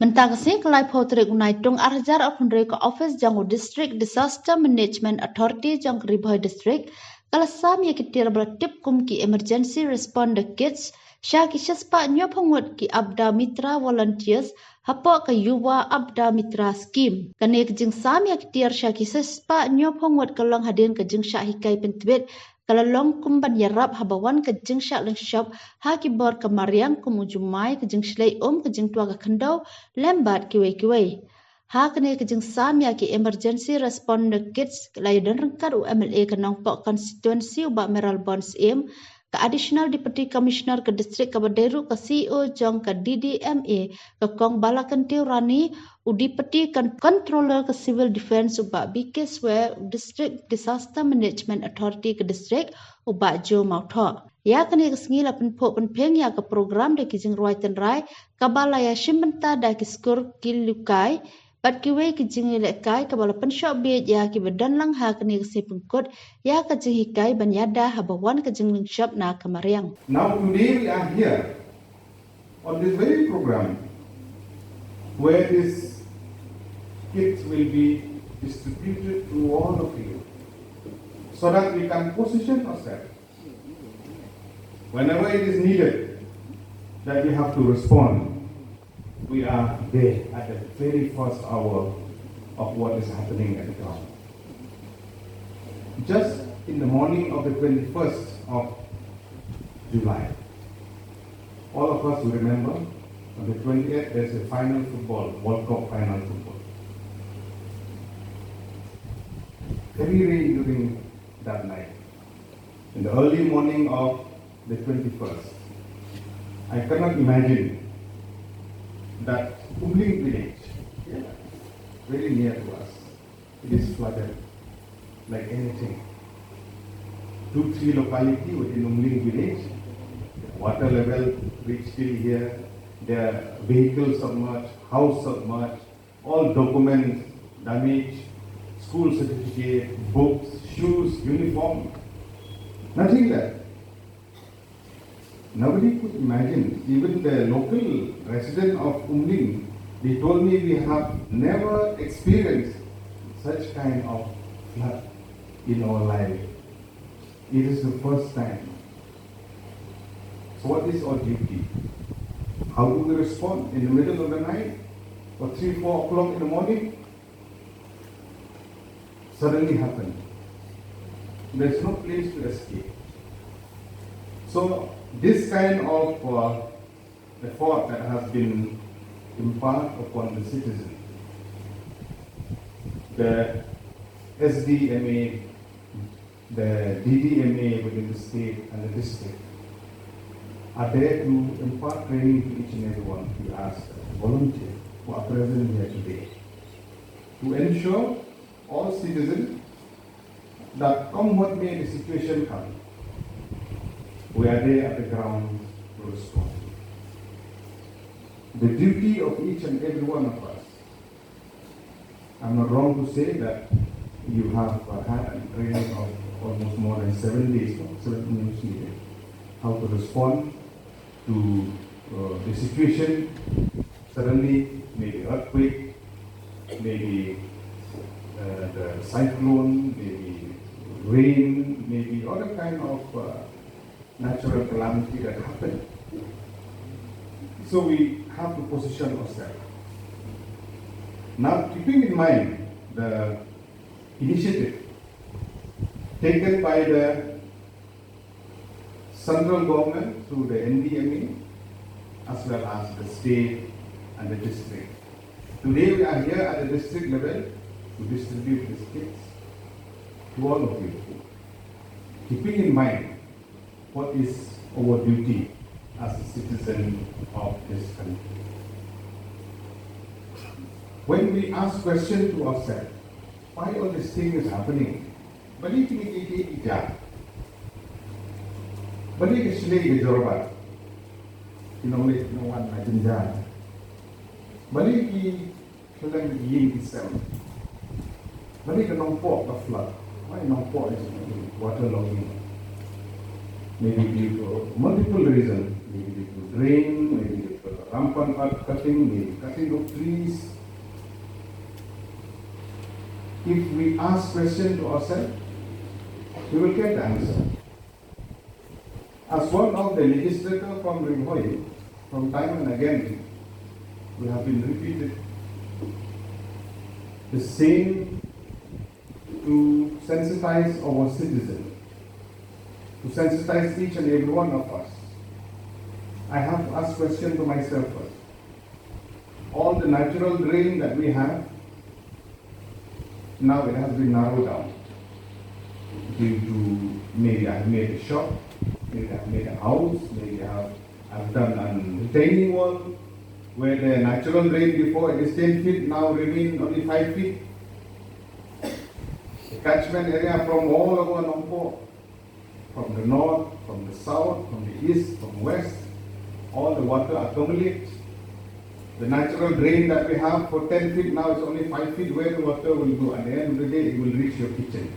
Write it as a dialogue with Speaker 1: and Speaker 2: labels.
Speaker 1: Mentang kelai potrik unai tung arjar apunre ke office jangu district disaster management authority jang ribhoi district kalasam ye kitir beratip kum ki emergency responder kits sha ki shaspa nyophangot ki abda mitra volunteers hapo ke yuwa abda mitra scheme kane jing sam ye kitir sha ki shaspa nyophangot kalong hadin ke jing sha hikai pentwet kalalong kumban iarap habawan ke jing sha lynshop ha ki bor ke mariang kumujumai ke jing shlei ke jing tua ke khandau lembat kiwe ha kene ke jing samya ki emergency responder kits lai dan rengkat UMLA ke nongpok constituency uba meral bonds im ke additional deputy commissioner ke district Kabaderu ke CEO jong ke DDMA ke kong balakan tiurani udipeti kan controller ke civil defense uba BK Swe district disaster management authority ke district uba Jo Mautho ya kene ke sengila penpeng ya ke program de kijing ruai tenrai kabalaya shimbenta da ki skur kilukai pat kiwe ki jingile kai kabala penshop be ya ki bedan lang ha kene ke sepengkot ya ke jinghikai banyada habawan ke jingling shop na kamariang.
Speaker 2: Now today we are here on this very program where this kits will be distributed to all of you so that we can position ourselves whenever it is needed that we have to respond. We are there at the very first hour of what is happening at the ground. Just in the morning of the 21st of July, all of us will remember on the 28th there's a final football, World Cup final football. Heavy rain during that night. In the early morning of the 21st, I cannot imagine that Umling village, very near to us, it is flooded like anything. 2-3 localities within Umling village, the water level reached till here, their vehicles submerged, house submerged, all documents damaged, school certificate, books, shoes, uniform, nothing left. Nobody could imagine, even the local resident of Umling, they told me we have never experienced such kind of flood in our life. It is the first time. So what is our duty? How do we respond in the middle of the night or 3-4 o'clock in the morning? Suddenly happened. There is no place to escape. So this kind of effort that has been imparted upon the citizen, the SDMA, the DDMA within the state and the district are there to impart training to each and every one who asked volunteers who are present here today to ensure all citizens that come what may the situation come, we are there at the ground to respond. The duty of each and every one of us, I'm not wrong to say that you have had a training of almost more than 7 days, 7 days needed, how to respond to the situation, suddenly maybe earthquake, maybe the cyclone, maybe rain, maybe other kind of natural calamity that happen. So we have to position ourselves. Now, keeping in mind the initiative taken by the central government through the NDMA as well as the state and the district. Today we are here at the district level to distribute these kits to all of you, keeping in mind what is our duty as a citizen of this country. When we ask questions to ourselves, why all this thing is happening? Balik ini ija. Balik isli gejorabat. Inulit nuan na jenjang. Balik i kelang yin isem. Balik ke nompok the flood. Why nompok is waterlogging? Maybe due to multiple reasons. Maybe due to rain, maybe due to rampant earth cutting, the cutting of trees. If we ask questions to ourselves, we will get the answer. As one of the legislators from Ringhoi, from time and again, we have been repeated the same to sensitize our citizens, to sensitize each and every one of us. I have to ask question to myself first. All the natural drain that we have, now it has been narrowed down due to maybe I have made a shop, maybe I have made a house, maybe I've done a retaining wall, where the natural drain before it is 10 feet, now remain only 5 feet. The catchment area from all over Nompo, from the north, from the south, from the east, from the west, all the water accumulates. The natural drain that we have for 10 feet now is only 5 feet where the water will go. At the end of the day, it will reach your kitchen.